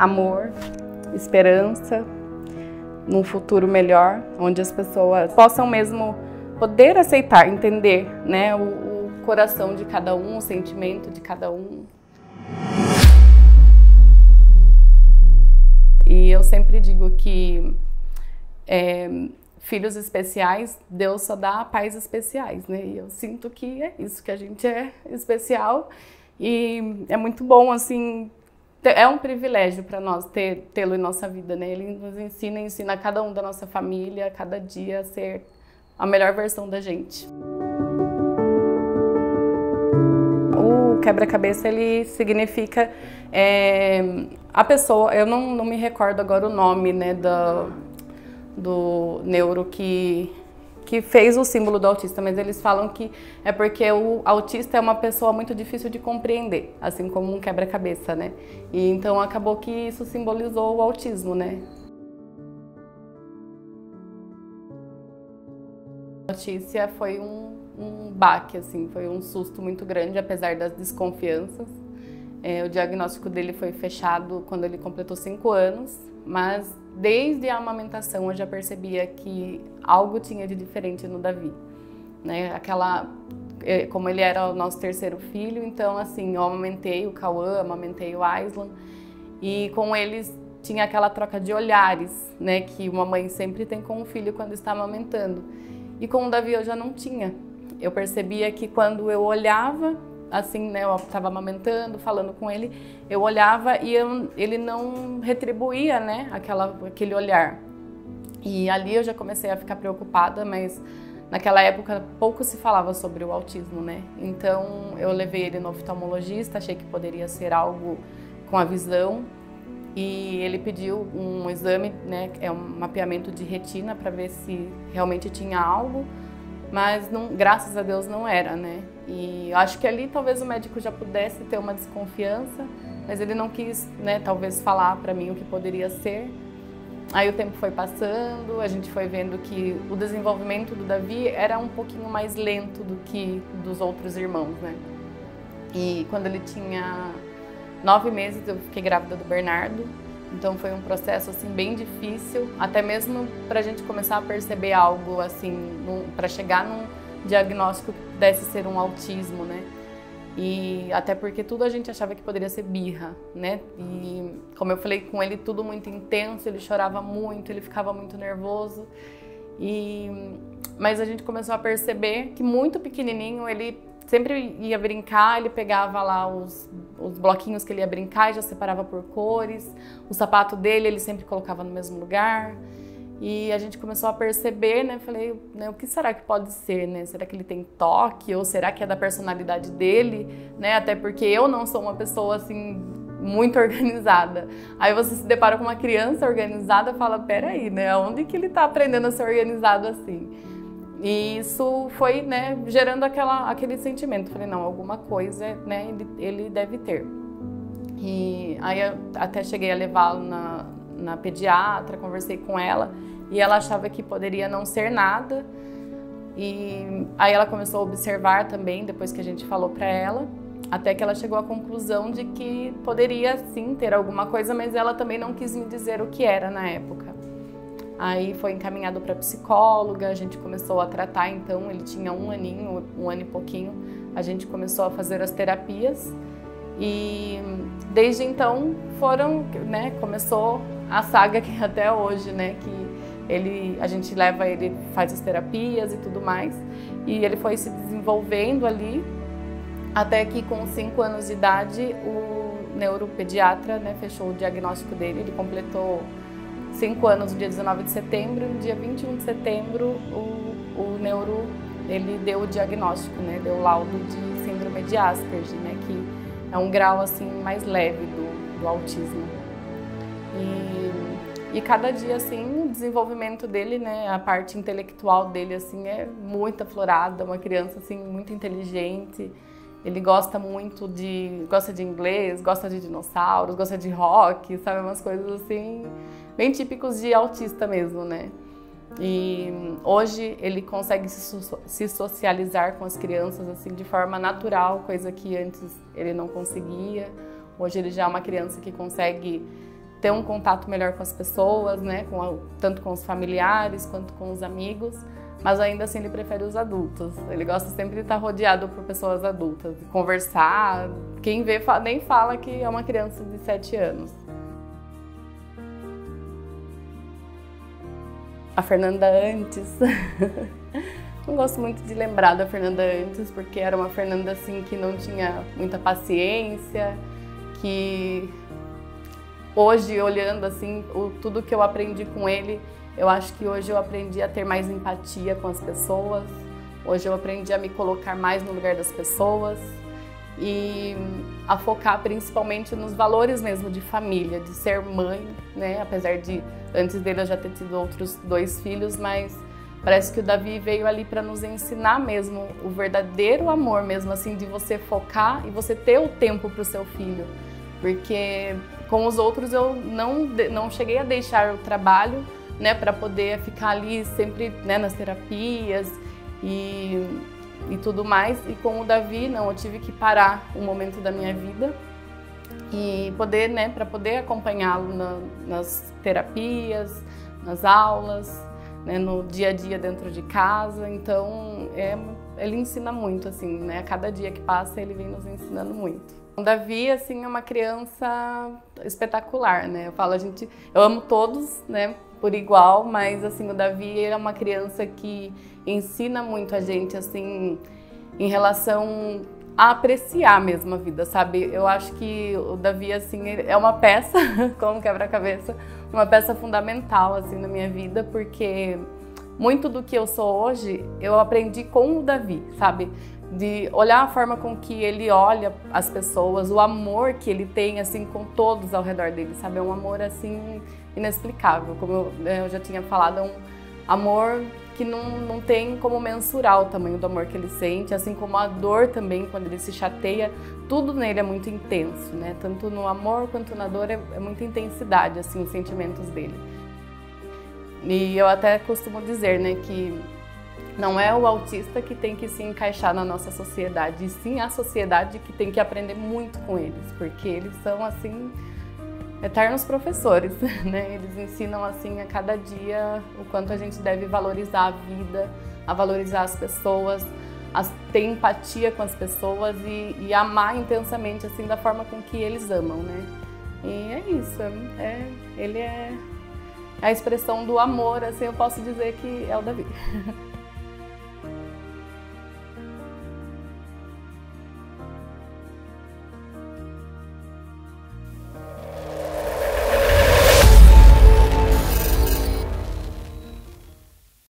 amor, esperança, num futuro melhor, onde as pessoas possam mesmo poder aceitar, entender, né, o coração de cada um, o sentimento de cada um. E eu sempre digo que filhos especiais, Deus só dá pais especiais, né? E eu sinto que é isso, que a gente é especial e é muito bom, assim, é um privilégio para nós tê-lo em nossa vida, né? Ele nos ensina cada um da nossa família, cada dia a ser a melhor versão da gente. O quebra-cabeça, ele significa a pessoa, eu não me recordo agora o nome, né, do neuro que fez o símbolo do autista, mas eles falam que é porque o autista é uma pessoa muito difícil de compreender, assim como um quebra-cabeça, né? E então acabou que isso simbolizou o autismo, né? A notícia foi um baque, assim, foi um susto muito grande, apesar das desconfianças. O diagnóstico dele foi fechado quando ele completou 5 anos, mas desde a amamentação eu já percebia que algo tinha de diferente no Davi, né? Como ele era o nosso 3º filho, então assim, eu amamentei o Cauã, amamentei o Aislan, e com eles tinha aquela troca de olhares, né, que uma mãe sempre tem com o filho quando está amamentando. E com o Davi eu já não tinha. Eu percebia que quando eu olhava, assim, né, eu estava amamentando, falando com ele, eu olhava e ele não retribuía, né, aquele olhar. E ali eu já comecei a ficar preocupada, mas naquela época pouco se falava sobre o autismo, né? Então eu levei ele no oftalmologista, achei que poderia ser algo com a visão, e ele pediu um exame, né, um mapeamento de retina para ver se realmente tinha algo, mas não, graças a Deus não era, né? E eu acho que ali talvez o médico já pudesse ter uma desconfiança, mas ele não quis, né, talvez falar para mim o que poderia ser. Aí o tempo foi passando, a gente foi vendo que o desenvolvimento do Davi era um pouquinho mais lento do que dos outros irmãos, né? E quando ele tinha 9 meses eu fiquei grávida do Bernardo, então foi um processo assim bem difícil, até mesmo para a gente começar a perceber algo assim, para chegar num diagnóstico que pudesse ser um autismo, né? E até porque tudo a gente achava que poderia ser birra, né? E como eu falei com ele, tudo muito intenso, ele chorava muito, ele ficava muito nervoso. Mas a gente começou a perceber que muito pequenininho ele sempre ia brincar, ele pegava lá os bloquinhos que ele ia brincar e já separava por cores. O sapato dele ele sempre colocava no mesmo lugar. E a gente começou a perceber, né? Falei, né, o que será que pode ser, né? Será que ele tem toque? Ou será que é da personalidade dele, né? Até porque eu não sou uma pessoa, assim, muito organizada. Aí você se depara com uma criança organizada e fala, peraí, né? Onde que ele tá aprendendo a ser organizado assim? E isso foi, né, gerando aquele sentimento. Falei, não, alguma coisa, né, ele deve ter. E aí eu até cheguei a levá-lo na pediatra, conversei com ela e ela achava que poderia não ser nada. E aí ela começou a observar também, depois que a gente falou para ela, até que ela chegou à conclusão de que poderia sim ter alguma coisa, mas ela também não quis me dizer o que era na época. Aí foi encaminhado para psicóloga, a gente começou a tratar, então ele tinha 1 aninho, 1 ano e pouquinho, a gente começou a fazer as terapias e desde então né, começou a saga que até hoje, né, que a gente leva ele, faz as terapias e tudo mais, e ele foi se desenvolvendo ali, até que com 5 anos de idade o neuropediatra, né, fechou o diagnóstico dele, ele completou 5 anos no dia 19 de setembro, no dia 21 de setembro o neuro, ele deu o diagnóstico, né, deu o laudo de síndrome de Asperger, né, que é um grau assim mais leve do autismo. E cada dia assim o desenvolvimento dele, né, a parte intelectual dele assim é muito aflorada, uma criança assim muito inteligente. Ele gosta de inglês, gosta de dinossauros, gosta de rock, sabe, umas coisas assim bem típicos de autista mesmo, né? E hoje ele consegue se socializar com as crianças assim de forma natural, coisa que antes ele não conseguia. Hoje ele já é uma criança que consegue ter um contato melhor com as pessoas, né? Tanto com os familiares quanto com os amigos, mas ainda assim ele prefere os adultos. Ele gosta sempre de estar rodeado por pessoas adultas, de conversar. Quem vê nem fala que é uma criança de 7 anos. A Fernanda antes. Não gosto muito de lembrar da Fernanda antes, porque era uma Fernanda assim que não tinha muita paciência, que hoje, olhando assim, tudo que eu aprendi com ele, eu acho que hoje eu aprendi a ter mais empatia com as pessoas, hoje eu aprendi a me colocar mais no lugar das pessoas e a focar principalmente nos valores mesmo de família, de ser mãe, né? Apesar de antes dele eu já ter tido outros 2 filhos, mas parece que o Davi veio ali para nos ensinar mesmo o verdadeiro amor mesmo, assim, de você focar e você ter o tempo para o seu filho. Porque com os outros eu não cheguei a deixar o trabalho, né, para poder ficar ali sempre, né, nas terapias e tudo mais. E com o Davi, não, eu tive que parar um momento da minha vida e poder, né, para poder acompanhá-lo nas terapias, nas aulas, né, no dia a dia dentro de casa. Então, ele ensina muito, assim, né, a cada dia que passa ele vem nos ensinando muito. O Davi, assim, é uma criança espetacular, né? Eu falo, eu amo todos, né, por igual, mas, assim, o Davi é uma criança que ensina muito a gente, assim, em relação a apreciar mesmo a vida, sabe? Eu acho que o Davi, assim, é uma peça, como quebra-cabeça, uma peça fundamental, assim, na minha vida, porque muito do que eu sou hoje, eu aprendi com o Davi, sabe? De olhar a forma com que ele olha as pessoas, o amor que ele tem, assim, com todos ao redor dele, sabe? É um amor, assim, inexplicável. Como eu já tinha falado, é um amor que não tem como mensurar o tamanho do amor que ele sente, assim como a dor também, quando ele se chateia, tudo nele é muito intenso, né? Tanto no amor quanto na dor é muita intensidade, assim, os sentimentos dele. E eu até costumo dizer, né, que não é o autista que tem que se encaixar na nossa sociedade, e sim a sociedade que tem que aprender muito com eles, porque eles são, assim, eternos professores, né? Eles ensinam, assim, a cada dia o quanto a gente deve valorizar a vida, a valorizar as pessoas, a ter empatia com as pessoas e amar intensamente, assim, da forma com que eles amam, né? E é isso, ele é a expressão do amor, assim, eu posso dizer que é o Davi.